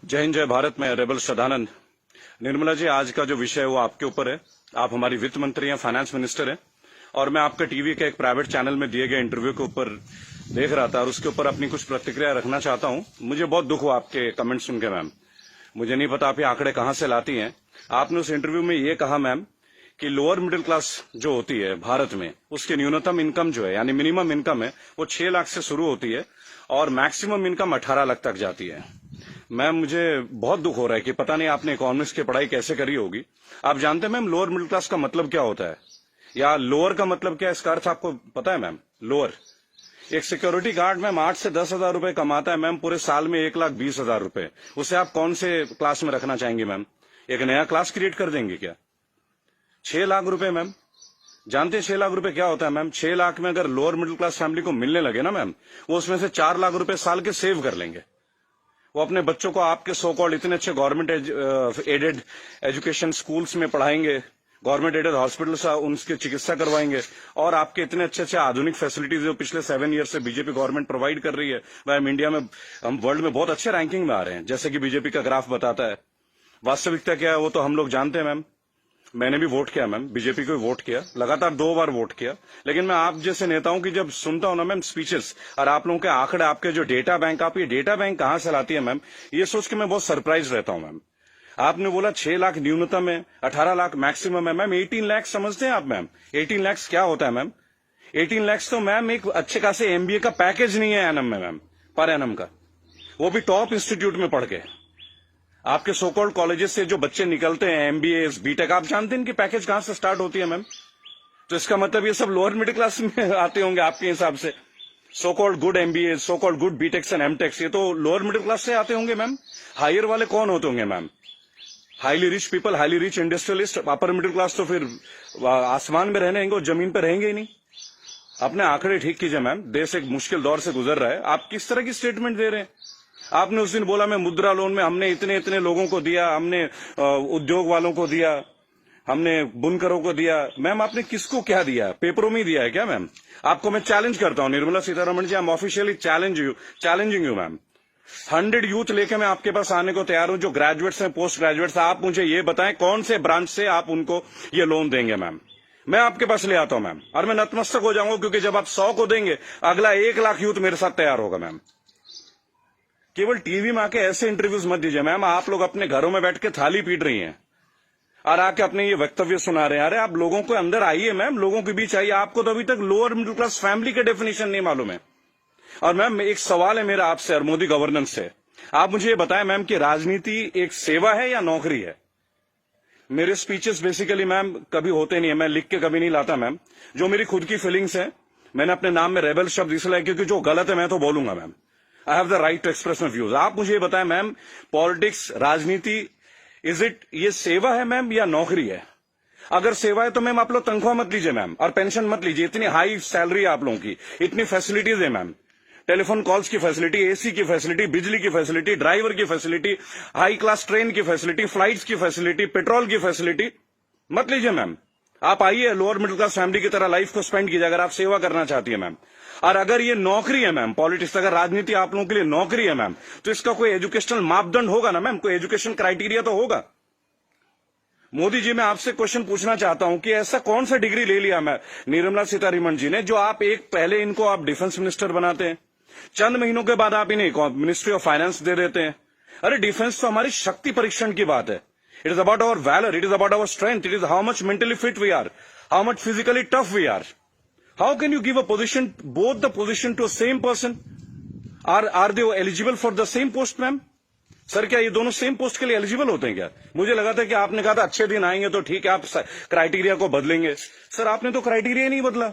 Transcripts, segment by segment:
जय हिंद, जय भारत। मैं रेबल सदानंद। निर्मला जी, आज का जो विषय है वो आपके ऊपर है। आप हमारी वित्त मंत्री हैं, फाइनेंस मिनिस्टर हैं, और मैं आपके टीवी के एक प्राइवेट चैनल में दिए गए इंटरव्यू के ऊपर देख रहा था और उसके ऊपर अपनी कुछ प्रतिक्रिया रखना चाहता हूं। मुझे बहुत दुख हुआ आपके कमेंट सुन के मैम। मुझे नहीं पता आप ये आंकड़े कहां से लाती हैं। आपने उस इंटरव्यू में ये कहा मैम कि लोअर मिडिल क्लास जो होती है भारत में, उसकी न्यूनतम इनकम जो है यानी मिनिमम इनकम है वो 6 लाख से शुरू होती है और मैक्सिमम इनकम 18 लाख तक जाती है। मैम, मुझे बहुत दुख हो रहा है कि पता नहीं आपने इकोनॉमिक्स की पढ़ाई कैसे करी होगी। आप जानते हैं मैम लोअर मिडिल क्लास का मतलब क्या होता है, या लोअर का मतलब क्या है, इसका अर्थ आपको पता है मैम? लोअर, एक सिक्योरिटी गार्ड मैम 8 से 10 हजार रुपए कमाता है मैम, पूरे साल में 1,20,000 रुपए। उसे आप कौन से क्लास में रखना चाहेंगे मैम? एक नया क्लास क्रिएट कर देंगे क्या? 6 लाख रुपए मैम, जानते हैं 6 लाख रुपए क्या होता है मैम? 6 लाख में अगर लोअर मिडिल क्लास फैमिली को मिलने लगे ना मैम, वो उसमें से 4 लाख रुपए साल के सेव कर लेंगे। वो अपने बच्चों को आपके सो कॉल्ड इतने अच्छे गवर्नमेंट एडेड एजुकेशन स्कूल्स में पढ़ाएंगे, गवर्नमेंट एडेड हॉस्पिटल्स उनकी चिकित्सा करवाएंगे, और आपके इतने अच्छे अच्छे आधुनिक फैसिलिटीज जो पिछले 7 ईयर से बीजेपी गवर्नमेंट प्रोवाइड कर रही है। मैम, इंडिया में हम वर्ल्ड में बहुत अच्छे रैंकिंग में आ रहे हैं, जैसे कि बीजेपी का ग्राफ बताता है। वास्तविकता क्या है वो तो हम लोग जानते हैं मैम। मैंने भी वोट किया मैम, बीजेपी को वोट किया, लगातार 2 बार वोट किया। लेकिन मैं आप जैसे नेताओं की जब सुनता हूं ना मैम स्पीचेस, और आप लोगों के आंकड़े, आपके जो डेटा बैंक, आप ये डेटा बैंक कहां से लाती है मैम, ये सोच के मैं बहुत सरप्राइज रहता हूं मैम। आपने बोला 6 लाख न्यूनतम है, 18 लाख मैक्सिमम है मैम। 18 लाख समझते हैं आप मैम? 18 लाख क्या होता है मैम? 18 लाख तो मैम एक अच्छे खासे एमबीए का पैकेज नहीं है एनम में मैम, पर एनम का, वो भी टॉप इंस्टीट्यूट में पढ़ के। आपके सोकॉल्ड कॉलेजेस से जो बच्चे निकलते हैं, एमबीए, बीटेक, आप जानते हैं इनकी पैकेज कहां से स्टार्ट होती है मैम? तो इसका मतलब ये सब लोअर मिडिल क्लास में आते होंगे आपके हिसाब से। So-called good MBA, so-called good BTechs and MTechs, ये तो लोअर मिडिल क्लास से आते होंगे मैम। हायर वाले कौन होते होंगे ma'am? Highly rich people, highly rich industrialist. Upper middle class तो फिर आसमान में रहने और जमीन पर रहेंगे ही नहीं। अपने आंकड़े ठीक कीजिए मैम, देश एक मुश्किल दौर से गुजर रहा है। आप किस तरह की स्टेटमेंट दे रहे हैं? आपने उस दिन बोला मैं मुद्रा लोन में हमने इतने इतने लोगों को दिया, हमने उद्योग वालों को दिया, हमने बुनकरों को दिया। मैम, आपने किसको क्या दिया? पेपरों में दिया है क्या मैम? आपको मैं चैलेंज करता हूं Nirmala Sitharaman ji, I am officially challenging you ma'am. 100 youth लेके मैं आपके पास आने को तैयार हूं, जो ग्रेजुएट्स हैं, पोस्ट ग्रेजुएट्स। आप मुझे ये बताएं कौन से ब्रांच से आप उनको ये लोन देंगे मैम? मैं आपके पास ले आता हूं मैम, और मैं नतमस्तक हो जाऊंगा, क्योंकि जब आप 100 को देंगे, अगला 1 लाख यूथ मेरे साथ तैयार होगा मैम। केवल टीवी में आके ऐसे इंटरव्यूज मत दीजिए मैम। आप लोग अपने घरों में बैठ के थाली पीट रही हैं और आके अपने ये वक्तव्य सुना रहे हैं। अरे आप लोगों को अंदर आइए मैम, लोगों के बीच आइए। आपको तो अभी तक लोअर मिडिल क्लास फैमिली के डेफिनेशन नहीं मालूम है। और मैम, एक सवाल है मेरा आपसे और मोदी गवर्नेंस से। आप मुझे ये बताएं मैम कि राजनीति एक सेवा है या नौकरी है? मेरे स्पीचेस बेसिकली मैम कभी होते नहीं है, मैं लिख के कभी नहीं लाता मैम। जो मेरी खुद की फीलिंग्स है, मैंने अपने नाम में रेबल शब्द इसलिए, क्योंकि जो गलत है मैं तो बोलूंगा ma'am. I have the right to express my views. आप मुझे ये बताएं मैम, पॉलिटिक्स, राजनीति, ये सेवा है मैम या नौकरी है? अगर सेवा है तो मैम आप लोग तनख्वाह मत लीजिए मैम, और पेंशन मत लीजिए। इतनी हाई सैलरी है आप लोगों की, इतनी फैसिलिटीज है मैम, टेलीफोन कॉल्स की फैसिलिटी, एसी की फैसिलिटी, बिजली की फैसिलिटी, ड्राइवर की फैसिलिटी, हाई क्लास ट्रेन की फैसिलिटी, फ्लाइट्स की फैसिलिटी, पेट्रोल की फैसिलिटी। मत लीजिए मैम। आप आइए, लोअर मिडिल क्लास फैमिली की तरह लाइफ को स्पेंड कीजिए, अगर आप सेवा करना चाहती है मैम। और अगर ये नौकरी है मैम, पॉलिटिक्स, अगर राजनीति आप लोगों के लिए नौकरी है मैम, तो इसका कोई एजुकेशनल मापदंड होगा ना मैम, कोई एजुकेशन क्राइटेरिया तो होगा। मोदी जी, मैं आपसे क्वेश्चन पूछना चाहता हूं कि ऐसा कौन सा डिग्री ले लिया मैं निर्मला सीतारमण जी ने, जो आप पहले इनको आप डिफेंस मिनिस्टर बनाते हैं, चंद महीनों के बाद आप इन्हें मिनिस्ट्री ऑफ फाइनेंस दे देते हैं। अरे डिफेंस तो हमारी शक्ति परीक्षण की बात है। It is about our valour, it is about our strength, it is how much mentally fit we are, how much physically tough we are. How can you give a position, both the position to same person? Are they eligible for the same post ma'am? Sir, क्या ये दोनों same post के लिए eligible होते हैं क्या? मुझे लगा था कि आपने कहा था अच्छे दिन आएंगे तो ठीक है, आप क्राइटेरिया को बदलेंगे। सर, आपने तो क्राइटेरिया नहीं बदला।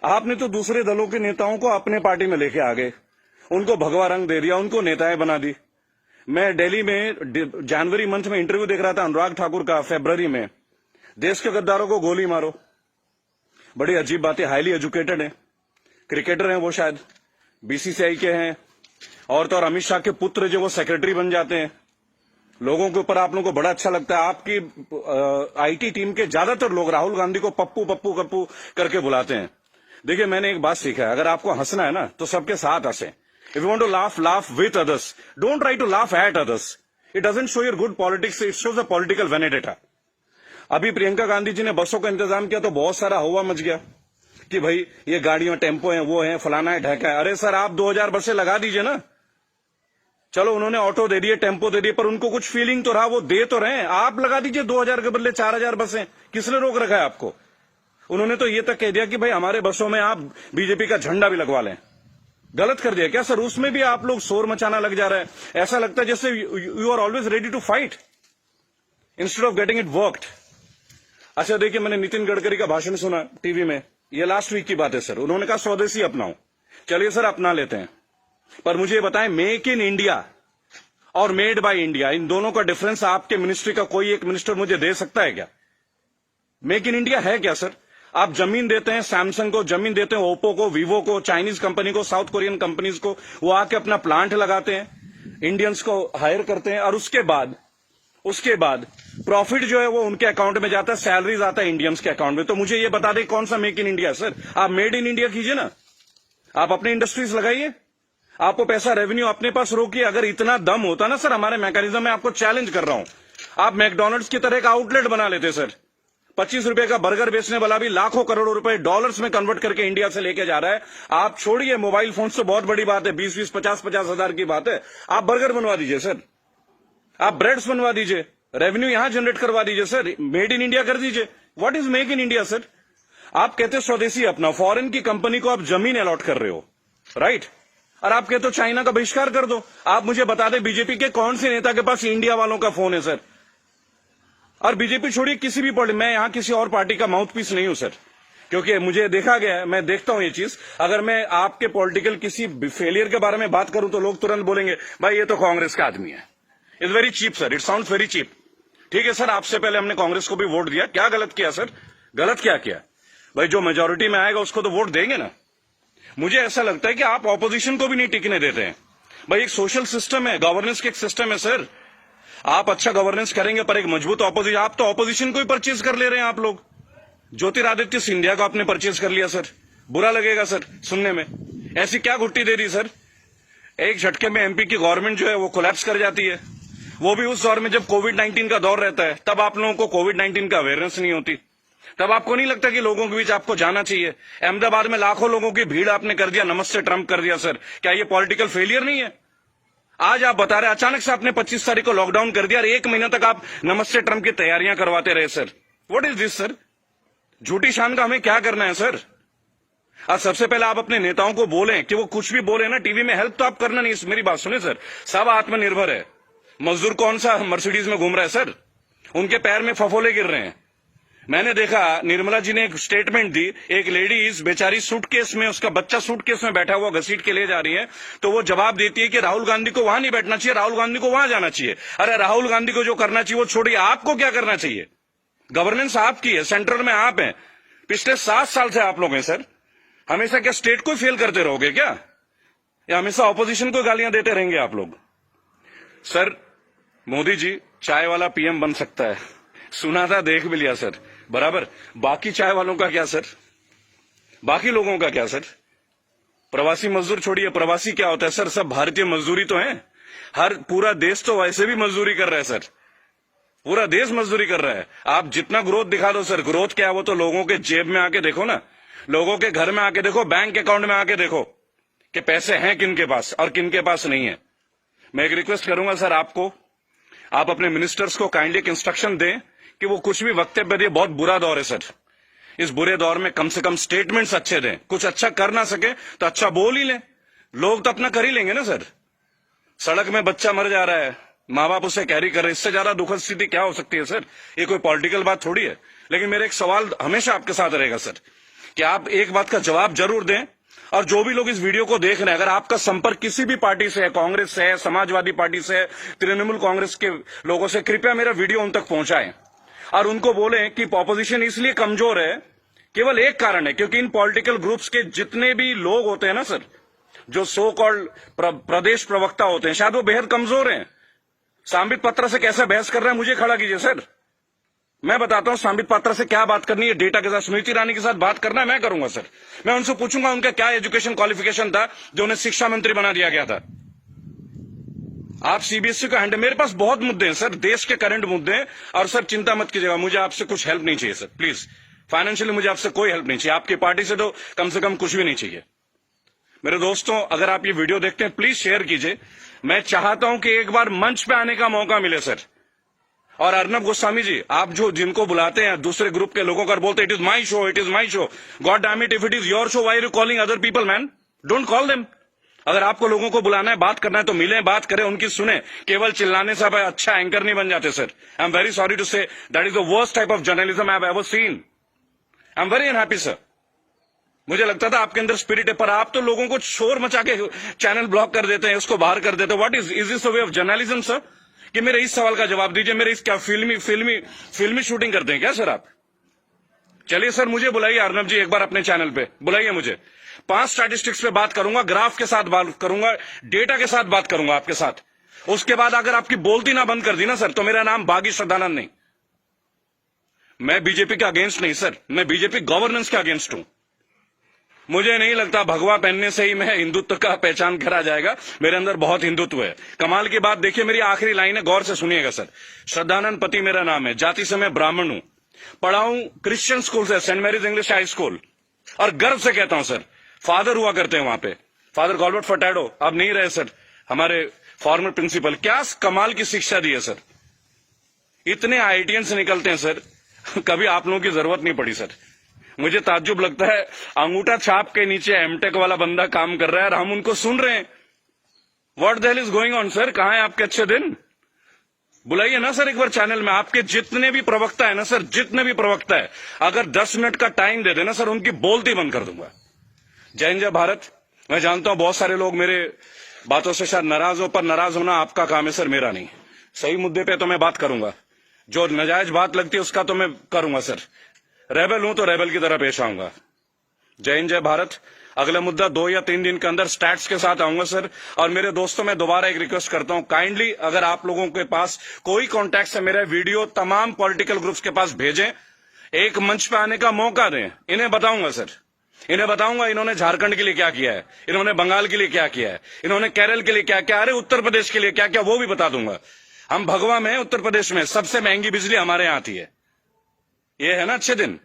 आपने तो दूसरे दलों के नेताओं को अपने पार्टी में लेके आ गए, उनको भगवा रंग दे दिया, उनको नेताएं बना दी। मैं दिल्ली में जनवरी मंथ में इंटरव्यू देख रहा था अनुराग ठाकुर का, फरवरी में, देश के गद्दारों को गोली मारो। बड़ी अजीब बात है। हाईली एजुकेटेड है, क्रिकेटर हैं वो, शायद बीसीसीआई के हैं, और तो और अमित शाह के पुत्र जो वो सेक्रेटरी बन जाते हैं। लोगों के ऊपर आप लोगों को बड़ा अच्छा लगता है। आपकी आईटी टीम के ज्यादातर लोग राहुल गांधी को पप्पू पप्पू कप्पू करके बुलाते हैं। देखिए, मैंने एक बात सीखा है, अगर आपको हंसना है ना तो सबके साथ हंसे। If you want to laugh, laugh with others, don't try to laugh at others. It doesn't show your good politics, it shows a political vendetta. अभी प्रियंका गांधी जी ने बसों का इंतजाम किया तो बहुत सारा हवा मच गया कि भाई ये गाड़ियों टेम्पो हैं, वो हैं, फलाना है, ढहका है। अरे सर, आप 2000 बसें लगा दीजिए ना। चलो उन्होंने ऑटो दे दिए, टेम्पो दे दिए, पर उनको कुछ फीलिंग तो रहा, वो दे तो रहे हैं। आप लगा दीजिए 2000 के बदले 4000 बसें। किसने रोक रखा है आपको? उन्होंने तो ये तक कह दिया कि भाई हमारे बसों में आप बीजेपी का झंडा भी लगवा लें। गलत कर दिया क्या सर? उसमें भी आप लोग शोर मचाना लग जा रहा है। ऐसा लगता है जैसे you are always ready to fight instead of getting it worked. अच्छा देखिए, मैंने नितिन गडकरी का भाषण सुना टीवी में, ये लास्ट वीक की बात है सर। उन्होंने कहा स्वदेशी अपनाओ। चलिए सर, अपना लेते हैं, पर मुझे बताएं, मेक इन इंडिया और मेड बाय इंडिया, इन दोनों का डिफरेंस आपके मिनिस्ट्री का कोई एक मिनिस्टर मुझे दे सकता है क्या? मेक इन इंडिया है क्या सर? आप जमीन देते हैं सैमसंग को, जमीन देते हैं ओप्पो को, वीवो को, चाइनीज कंपनी को, साउथ कोरियन कंपनीज को, वो आके अपना प्लांट लगाते हैं, इंडियंस को हायर करते हैं, और उसके बाद प्रॉफिट जो है वो उनके अकाउंट में जाता है, सैलरीज आता है इंडियंस के अकाउंट में। तो मुझे ये बता दें कौन सा मेक इन इंडिया सर? आप मेड इन इंडिया कीजिए ना, आप अपनी इंडस्ट्रीज लगाइए, आपको पैसा रेवेन्यू अपने पास रोकिए। अगर इतना दम होता ना सर हमारे मैकेनिज्म में, आपको चैलेंज कर रहा हूं, आप मैकडोनल्ड्स की तरह का आउटलेट बना लेते सर। 25 रुपए का बर्गर बेचने वाला भी लाखों करोड़ों रुपए डॉलर्स में कन्वर्ट करके इंडिया से लेके जा रहा है। आप छोड़िए मोबाइल फोन तो बहुत बड़ी बात है, 20-20, 50-50 हजार की बात है। आप बर्गर बनवा दीजिए सर, आप ब्रेड्स बनवा दीजिए, रेवेन्यू यहां जनरेट करवा दीजिए सर, मेड इन इंडिया कर दीजिए। What is make in India sir? आप कहते हैं स्वदेशी अपना, फॉरेन की कंपनी को आप जमीन अलॉट कर रहे हो, राइट? और आप कहते हो चाइना का बहिष्कार कर दो। आप मुझे बता दें बीजेपी के कौन से नेता के पास इंडिया वालों का फोन है सर? और बीजेपी छोड़िए, किसी भी पार्टी, मैं यहां किसी और पार्टी का माउथ पीस नहीं हूं सर, क्योंकि मुझे देखा गया है, मैं देखता हूं ये चीज। अगर मैं आपके पॉलिटिकल किसी फेलियर के बारे में बात करूं तो लोग तुरंत बोलेंगे भाई ये तो कांग्रेस का आदमी है। It's very cheap sir, it sounds very cheap. ठीक है सर, आपसे पहले हमने कांग्रेस को भी वोट दिया, क्या गलत किया सर? गलत क्या किया भाई? जो मेजोरिटी में आएगा उसको तो वोट देंगे ना। मुझे ऐसा लगता है कि आप ऑपोजिशन को भी नहीं टिकने देते हैं। भाई एक सोशल सिस्टम है, गवर्नेंस के एक सिस्टम है सर। आप अच्छा गवर्नेंस करेंगे पर एक मजबूत ऑपोजिशन, आप तो ऑपोजिशन को ही परचेज कर ले रहे हैं आप लोग। ज्योतिरादित्य सिंधिया को आपने परचेज कर लिया सर, बुरा लगेगा सर सुनने में। ऐसी क्या घुट्टी दे दी सर? एक झटके में एमपी की गवर्नमेंट जो है वो कोलैप्स कर जाती है, वो भी उस दौर में जब कोविड-19 का दौर रहता है। तब आप लोगों को कोविड-19 का अवेयरनेस नहीं होती, तब आपको नहीं लगता कि लोगों के बीच आपको जाना चाहिए। अहमदाबाद में लाखों लोगों की भीड़ आपने कर दिया, नमस्ते ट्रंप कर दिया सर। क्या ये पॉलिटिकल फेलियर नहीं है? आज आप बता रहे अचानक से आपने 25 तारीख को लॉकडाउन कर दिया और 1 महीना तक आप नमस्ते ट्रंप की तैयारियां करवाते रहे sir. What is this sir? झूठी शान का हमें क्या करना है सर? आज सबसे पहले आप अपने नेताओं को बोलें कि वो कुछ भी बोले ना टीवी में, हेल्प तो आप करना नहीं। मेरी बात सुने सर, सब आत्मनिर्भर है। मजदूर कौन सा मर्सिडीज में घूम रहा है सर? उनके पैर में फफोले गिर रहे हैं। मैंने देखा निर्मला जी ने एक स्टेटमेंट दी, एक लेडीज बेचारी सूटकेस में, उसका बच्चा सूटकेस में बैठा हुआ घसीट के ले जा रही है, तो वो जवाब देती है कि राहुल गांधी को वहां नहीं बैठना चाहिए, राहुल गांधी को वहां जाना चाहिए। अरे राहुल गांधी को जो करना चाहिए वो छोड़िए, आपको क्या करना चाहिए? गवर्नेंस आपकी है, सेंट्रल में आप हैं, पिछले 7 साल से आप लोग हैं सर। हमेशा क्या स्टेट को फेल करते रहोगे क्या, या हमेशा ऑपोजिशन को गालियां देते रहेंगे आप लोग? सर मोदी जी चाय वाला पीएम बन सकता है, सुना था, देख भी लिया सर, बराबर। बाकी चाय वालों का क्या सर? बाकी लोगों का क्या सर? प्रवासी मजदूर छोड़िए, प्रवासी क्या होता है सर? सब भारतीय मजदूरी तो है। हर पूरा देश तो वैसे भी मजदूरी कर रहा है सर, पूरा देश मजदूरी कर रहा है। आप जितना ग्रोथ दिखा दो सर, ग्रोथ क्या है वो तो लोगों के जेब में आके देखो ना, लोगों के घर में आके देखो, बैंक अकाउंट में आके देखो कि पैसे हैं किन के पास और किन के पास नहीं है। मैं एक रिक्वेस्ट करूंगा सर आपको, आप अपने मिनिस्टर्स को काइंडली एक इंस्ट्रक्शन दें कि वो कुछ भी वक्तव्य दे। बहुत बुरा दौर है सर, इस बुरे दौर में कम से कम स्टेटमेंट्स अच्छे दें। कुछ अच्छा कर ना सके तो अच्छा बोल ही लें, लोग तो अपना कर ही लेंगे ना सर। सड़क में बच्चा मर जा रहा है, माँ बाप उसे कैरी कर रहे हैं, इससे ज्यादा दुखद स्थिति क्या हो सकती है सर? ये कोई पॉलिटिकल बात थोड़ी है। लेकिन मेरा एक सवाल हमेशा आपके साथ रहेगा सर, कि आप एक बात का जवाब जरूर दें। और जो भी लोग इस वीडियो को देख रहे हैं, अगर आपका संपर्क किसी भी पार्टी से है, कांग्रेस से है, समाजवादी पार्टी से है, तृणमूल कांग्रेस के लोगों से, कृपया मेरा वीडियो उन तक पहुंचाएं और उनको बोलें कि ऑपोजिशन इसलिए कमजोर है, केवल एक कारण है, क्योंकि इन पॉलिटिकल ग्रुप्स के जितने भी लोग होते हैं ना सर, जो सो कॉल्ड प्रदेश प्रवक्ता होते हैं, शायद वो बेहद कमजोर हैं। सांबित पात्रा से कैसा बहस कर रहा है मुझे खड़ा कीजिए सर, मैं बताता हूं सांबित पात्रा से क्या बात करनी है, डेटा के साथ, स्मृति ईरानी के साथ बात करना है, मैं करूंगा सर। मैं उनसे पूछूंगा उनका क्या एजुकेशन क्वालिफिकेशन था जो उन्हें शिक्षा मंत्री बना दिया गया था। आप सीबीएसई का हैंडल, मेरे पास बहुत मुद्दे हैं सर, देश के करंट मुद्दे हैं। और सर चिंता मत कीजिएगा, मुझे आपसे कुछ हेल्प नहीं चाहिए सर, प्लीज। फाइनेंशियली मुझे आपसे कोई हेल्प नहीं चाहिए, आपकी पार्टी से तो कम से कम कुछ भी नहीं चाहिए। मेरे दोस्तों, अगर आप ये वीडियो देखते हैं प्लीज शेयर कीजिए। मैं चाहता हूं कि एक बार मंच पे आने का मौका मिले सर। और अर्नब गोस्वामी जी, आप जो जिनको बुलाते हैं दूसरे ग्रुप के लोगों को बोलते it is my show, it is my show, god damn it, if it is your show why are you calling other people man? Don't call them. अगर आपको लोगों को बुलाना है, बात करना है तो मिले, बात करें, उनकी सुने। केवल चिल्लाने से आप अच्छा एंकर नहीं बन जाते sir. I am very sorry to say that is the worst type of journalism I have ever seen. I am very unhappy sir. मुझे लगता था आपके अंदर स्पिरिट है, पर आप तो लोगों को शोर मचा के चैनल ब्लॉक कर देते हैं, उसको बाहर कर देते हैं। What is this way of journalism sir? कि मेरे इस सवाल का जवाब दीजिए। मेरे इस क्या फिल्मी शूटिंग करते हैं क्या सर आप? चलिए सर, मुझे बुलाइए अर्नब जी, एक बार अपने चैनल पे बुलाइए मुझे। 5 स्टैटिस्टिक्स पे बात करूंगा, ग्राफ के साथ बात करूंगा, डेटा के साथ बात करूंगा आपके साथ। उसके बाद अगर आपकी बोलती ना बंद कर दी ना सर, तो मेरा नाम बागी श्रद्धानंद नहीं। मैं बीजेपी के अगेंस्ट नहीं सर, मैं बीजेपी गवर्नेंस के अगेंस्ट हूं। मुझे नहीं लगता भगवा पहनने से ही मैं हिंदुत्व का पहचान करा जाएगा। मेरे अंदर बहुत हिंदुत्व है। कमाल की बात देखिए, मेरी आखिरी लाइन है, गौर से सुनिएगा सर। श्रद्धानंद पति मेरा नाम है, जाति से मैं ब्राह्मण हूं, पढ़ा हूं क्रिश्चियन स्कूल से, saint Mary's English high school, और गर्व से कहता हूं सर, फादर हुआ करते हैं वहां पे, फादर गॉल्बर्ट फर्टैडो, अब नहीं रहे सर, हमारे फॉर्मर प्रिंसिपल। क्या कमाल की शिक्षा दी है सर। इतने आईआईटियंस निकलते हैं सर, कभी आप लोगों की जरूरत नहीं पड़ी सर। मुझे ताज्जुब लगता है, अंगूठा छाप के नीचे एमटेक वाला बंदा काम कर रहा है और हम उनको सुन रहे हैं। What the hell is going on sir? कहां है आपके अच्छे दिन? बुलाइए ना सर एक बार चैनल में। आपके जितने भी प्रवक्ता है ना सर, जितने भी प्रवक्ता है, अगर 10 मिनट का टाइम दे देना सर, उनकी बोलती बंद कर दूंगा। जय हिंद, जय भारत। मैं जानता हूं बहुत सारे लोग मेरे बातों से शायद नाराज हो, पर नाराज होना आपका काम है सर, मेरा नहीं। सही मुद्दे पे तो मैं बात करूंगा, जो नाजायज बात लगती है उसका तो मैं करूंगा सर। रेबल हूं तो रेबल की तरह पेश आऊंगा। जय हिंद, जय भारत। अगला मुद्दा 2 या 3 दिन के अंदर स्टैट्स के साथ आऊंगा सर। और मेरे दोस्तों, मैं दोबारा एक रिक्वेस्ट करता हूं, काइंडली अगर आप लोगों के पास कोई कॉन्टैक्ट है, मेरा वीडियो तमाम पॉलिटिकल ग्रुप्स के पास भेजें, एक मंच पे आने का मौका दें। इन्हें बताऊंगा सर, इन्हें बताऊंगा इन्होंने झारखंड के लिए क्या किया है, इन्होंने बंगाल के लिए क्या किया है, इन्होंने केरल के लिए क्या क्या, अरे उत्तर प्रदेश के लिए क्या क्या, वो भी बता दूंगा। हम भगवा में, उत्तर प्रदेश में सबसे महंगी बिजली हमारे यहां आती है। ये है ना अच्छे दिन।